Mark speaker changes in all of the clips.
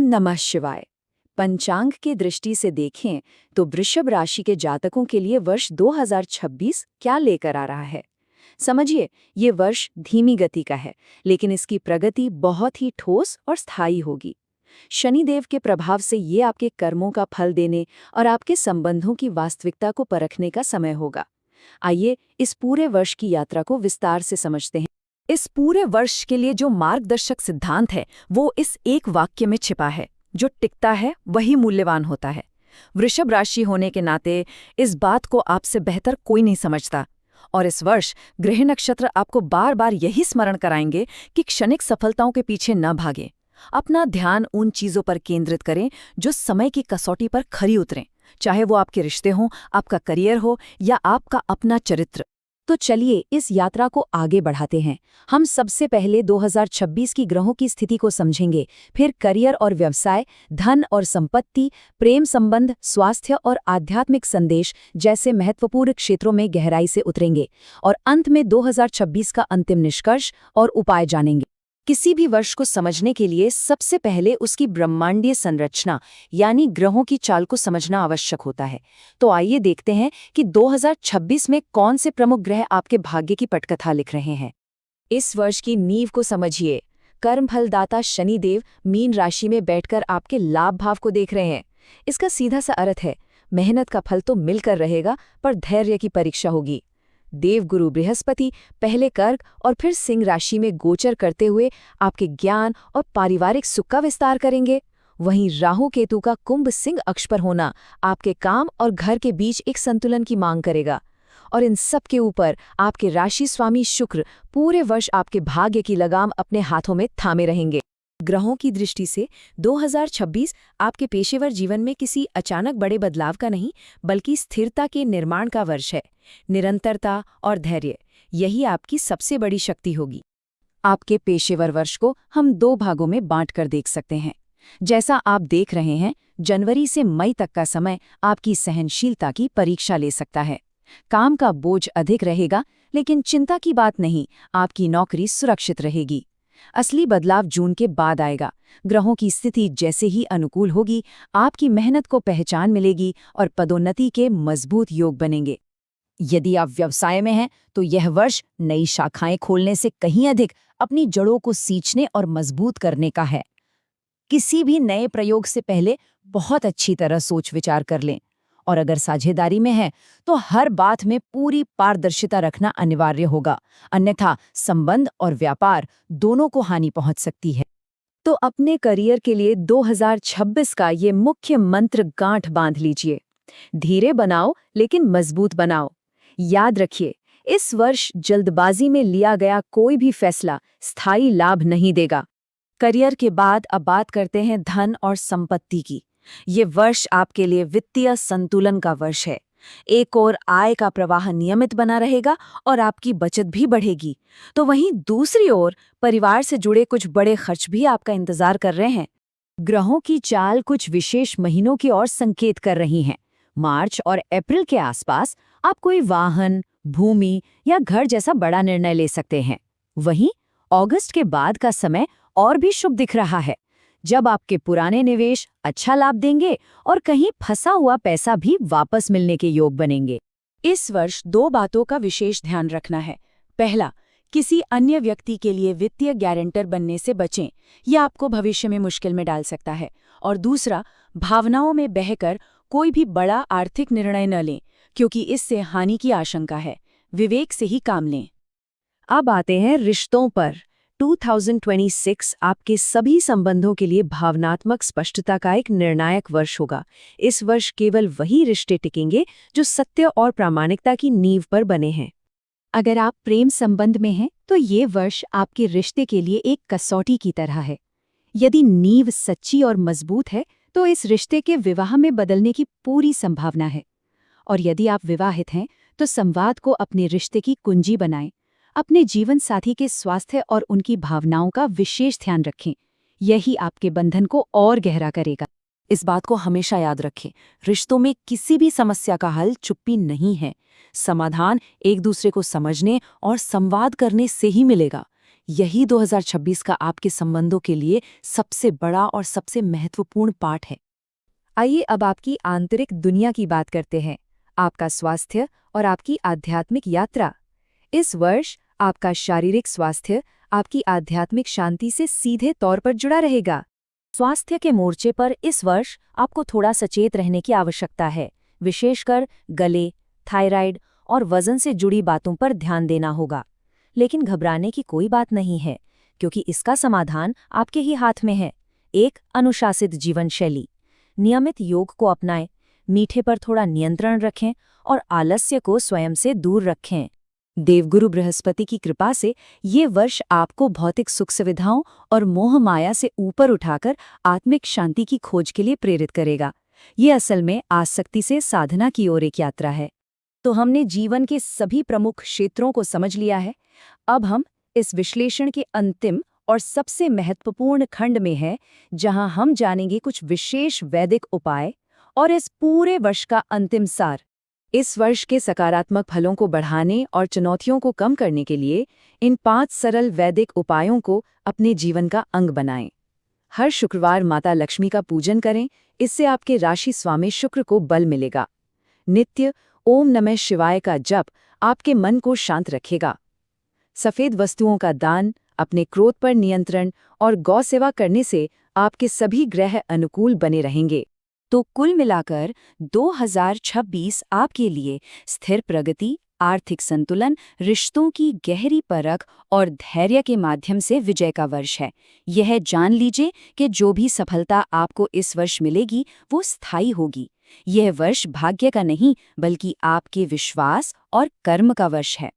Speaker 1: नमः शिवाय। पंचांग की दृष्टि से देखें तो वृषभ राशि के जातकों के लिए वर्ष 2026 क्या लेकर आ रहा है। समझिए, ये वर्ष धीमी गति का है, लेकिन इसकी प्रगति बहुत ही ठोस और स्थायी होगी। शनिदेव के प्रभाव से ये आपके कर्मों का फल देने और आपके संबंधों की वास्तविकता को परखने का समय होगा। आइए इस पूरे वर्ष की यात्रा को विस्तार से समझते हैं। इस पूरे वर्ष के लिए जो मार्गदर्शक सिद्धांत है वो इस एक वाक्य में छिपा है, जो टिकता है वही मूल्यवान होता है। वृषभ राशि होने के नाते इस बात को आपसे बेहतर कोई नहीं समझता, और इस वर्ष ग्रह नक्षत्र आपको बार बार यही स्मरण कराएंगे कि क्षणिक सफलताओं के पीछे न भागें। अपना ध्यान उन चीजों पर केंद्रित करें जो समय की कसौटी पर खरी उतरें, चाहे वो आपके रिश्ते हों, आपका करियर हो या आपका अपना चरित्र। तो चलिए इस यात्रा को आगे बढ़ाते हैं। हम सबसे पहले 2026 की ग्रहों की स्थिति को समझेंगे, फिर करियर और व्यवसाय, धन और संपत्ति, प्रेम संबंध, स्वास्थ्य और आध्यात्मिक संदेश जैसे महत्वपूर्ण क्षेत्रों में गहराई से उतरेंगे, और अंत में 2026 का अंतिम निष्कर्ष और उपाय जानेंगे। किसी भी वर्ष को समझने के लिए सबसे पहले उसकी ब्रह्मांडीय संरचना यानी ग्रहों की चाल को समझना आवश्यक होता है। तो आइए देखते हैं कि 2026 में कौन से प्रमुख ग्रह आपके भाग्य की पटकथा लिख रहे हैं। इस वर्ष की नींव को समझिए। कर्मफलदाता शनिदेव मीन राशि में बैठकर आपके लाभ भाव को देख रहे हैं। इसका सीधा सा अर्थ है, मेहनत का फल तो मिलकर रहेगा, पर धैर्य की परीक्षा होगी। देवगुरु बृहस्पति पहले कर्क और फिर सिंह राशि में गोचर करते हुए आपके ज्ञान और पारिवारिक सुख का विस्तार करेंगे। वहीं राहु केतु का कुंभ सिंह अक्ष पर होना आपके काम और घर के बीच एक संतुलन की मांग करेगा। और इन सब के ऊपर आपके राशि स्वामी शुक्र पूरे वर्ष आपके भाग्य की लगाम अपने हाथों में थामे रहेंगे। ग्रहों की दृष्टि से 2026 आपके पेशेवर जीवन में किसी अचानक बड़े बदलाव का नहीं, बल्कि स्थिरता के निर्माण का वर्ष है। निरंतरता और धैर्य, यही आपकी सबसे बड़ी शक्ति होगी। आपके पेशेवर वर्ष को हम 2 भागों में बांटकर देख सकते हैं। जैसा आप देख रहे हैं, जनवरी से मई तक का समय आपकी सहनशीलता की परीक्षा ले सकता है। काम का बोझ अधिक रहेगा, लेकिन चिंता की बात नहीं, आपकी नौकरी सुरक्षित रहेगी। असली बदलाव जून के बाद आएगा। ग्रहों की स्थिति जैसे ही अनुकूल होगी, आपकी मेहनत को पहचान मिलेगी और पदोन्नति के मजबूत योग बनेंगे। यदि आप व्यवसाय में हैं, तो यह वर्ष नई शाखाएं खोलने से कहीं अधिक अपनी जड़ों को सींचने और मजबूत करने का है। किसी भी नए प्रयोग से पहले बहुत अच्छी तरह सोच विचार कर लें, और अगर साझेदारी में है तो हर बात में पूरी पारदर्शिता रखना अनिवार्य होगा, अन्यथा संबंध और व्यापार दोनों को हानि पहुंच सकती है। तो अपने करियर के लिए 2026 का ये मुख्य मंत्र गांठ बांध लीजिए। धीरे बनाओ लेकिन मजबूत बनाओ। याद रखिए, इस वर्ष जल्दबाजी में लिया गया कोई भी फैसला स्थायी लाभ नहीं देगा। करियर के बाद अब बात करते हैं धन और संपत्ति की। ये वर्ष आपके लिए वित्तीय संतुलन का वर्ष है। एक ओर आय का प्रवाह नियमित बना रहेगा और आपकी बचत भी बढ़ेगी, तो वहीं दूसरी ओर परिवार से जुड़े कुछ बड़े खर्च भी आपका इंतजार कर रहे हैं। ग्रहों की चाल कुछ विशेष महीनों की ओर संकेत कर रही हैं। मार्च और अप्रैल के आसपास आप कोई वाहन, भूमि या घर जैसा बड़ा निर्णय ले सकते हैं। वहीं अगस्त के बाद का समय और भी शुभ दिख रहा है, जब आपके पुराने निवेश अच्छा लाभ देंगे और कहीं फंसा हुआ पैसा भी वापस मिलने के योग बनेंगे। इस वर्ष 2 बातों का विशेष ध्यान रखना है। पहला, किसी अन्य व्यक्ति के लिए वित्तीय गारंटर बनने से बचें, यह आपको भविष्य में मुश्किल में डाल सकता है। और दूसरा, भावनाओं में बहकर कोई भी बड़ा आर्थिक निर्णय न लें, क्योंकि इससे हानि की आशंका है। विवेक से ही काम लें। अब आते हैं रिश्तों पर। 2026 आपके सभी संबंधों के लिए भावनात्मक स्पष्टता का एक निर्णायक वर्ष होगा। इस वर्ष केवल वही रिश्ते टिकेंगे जो सत्य और प्रामाणिकता की नींव पर बने हैं। अगर आप प्रेम संबंध में हैं, तो ये वर्ष आपके रिश्ते के लिए एक कसौटी की तरह है। यदि नींव सच्ची और मजबूत है, तो इस रिश्ते के विवाह में बदलने की पूरी संभावना है। और यदि आप विवाहित हैं, तो संवाद को अपने रिश्ते की कुंजी बनाएं। अपने जीवन साथी के स्वास्थ्य और उनकी भावनाओं का विशेष ध्यान रखें। यही आपके बंधन को और गहरा करेगा। इस बात को हमेशा याद रखें, रिश्तों में किसी भी समस्या का हल चुप्पी नहीं है। समाधान एक दूसरे को समझने और संवाद करने से ही मिलेगा। यही 2026 का आपके संबंधों के लिए सबसे बड़ा और सबसे महत्वपूर्ण पाठ है।
Speaker 2: आइए अब आपकी आंतरिक दुनिया की बात करते हैं, आपका स्वास्थ्य और आपकी आध्यात्मिक यात्रा। इस वर्ष आपका शारीरिक स्वास्थ्य आपकी आध्यात्मिक शांति से सीधे तौर पर जुड़ा रहेगा।
Speaker 1: स्वास्थ्य के मोर्चे पर इस वर्ष आपको थोड़ा सचेत रहने की आवश्यकता है, विशेषकर गले, थायराइड और वजन से जुड़ी बातों पर ध्यान देना होगा। लेकिन घबराने की कोई बात नहीं है, क्योंकि इसका समाधान आपके ही हाथ में है। एक अनुशासित जीवन शैली, नियमित योग को अपनाएं, मीठे पर थोड़ा नियंत्रण रखें और आलस्य को स्वयं से दूर रखें। देवगुरु बृहस्पति की कृपा से ये वर्ष आपको भौतिक सुख सुविधाओं और मोह माया से ऊपर उठाकर आत्मिक शांति की खोज के लिए प्रेरित करेगा। ये असल में आसक्ति से साधना की ओर एक यात्रा है। तो हमने जीवन के सभी प्रमुख क्षेत्रों को समझ लिया है। अब हम इस विश्लेषण के अंतिम और सबसे महत्वपूर्ण खंड में हैं, जहां हम जानेंगे कुछ विशेष वैदिक उपाय और इस पूरे वर्ष का अंतिम सार। इस वर्ष के सकारात्मक फलों को बढ़ाने और चुनौतियों को कम करने के लिए इन 5 सरल वैदिक उपायों को अपने जीवन का अंग बनाएं। हर शुक्रवार माता लक्ष्मी का पूजन करें, इससे आपके राशि स्वामी शुक्र को बल मिलेगा। नित्य ओम नमः शिवाय का जप आपके मन को शांत रखेगा। सफेद वस्तुओं का दान, अपने क्रोध पर नियंत्रण और गौ सेवा करने से आपके सभी ग्रह अनुकूल बने रहेंगे। तो कुल मिलाकर 2026 आपके लिए स्थिर प्रगति, आर्थिक संतुलन, रिश्तों की गहरी परख और धैर्य के माध्यम से विजय का वर्ष है। यह जान लीजिए कि जो भी सफलता आपको इस वर्ष मिलेगी वो स्थायी होगी। यह वर्ष भाग्य का नहीं, बल्कि आपके विश्वास और कर्म का वर्ष है।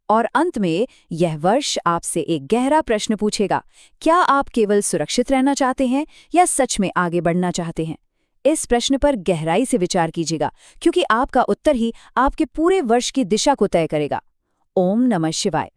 Speaker 1: और अंत में यह वर्ष आपसे एक गहरा प्रश्न पूछेगा, क्या आप केवल सुरक्षित रहना चाहते हैं या सच में आगे बढ़ना चाहते हैं? इस प्रश्न पर गहराई से विचार कीजिएगा, क्योंकि आपका उत्तर ही आपके पूरे वर्ष की दिशा को तय करेगा। ओम नमः शिवाय।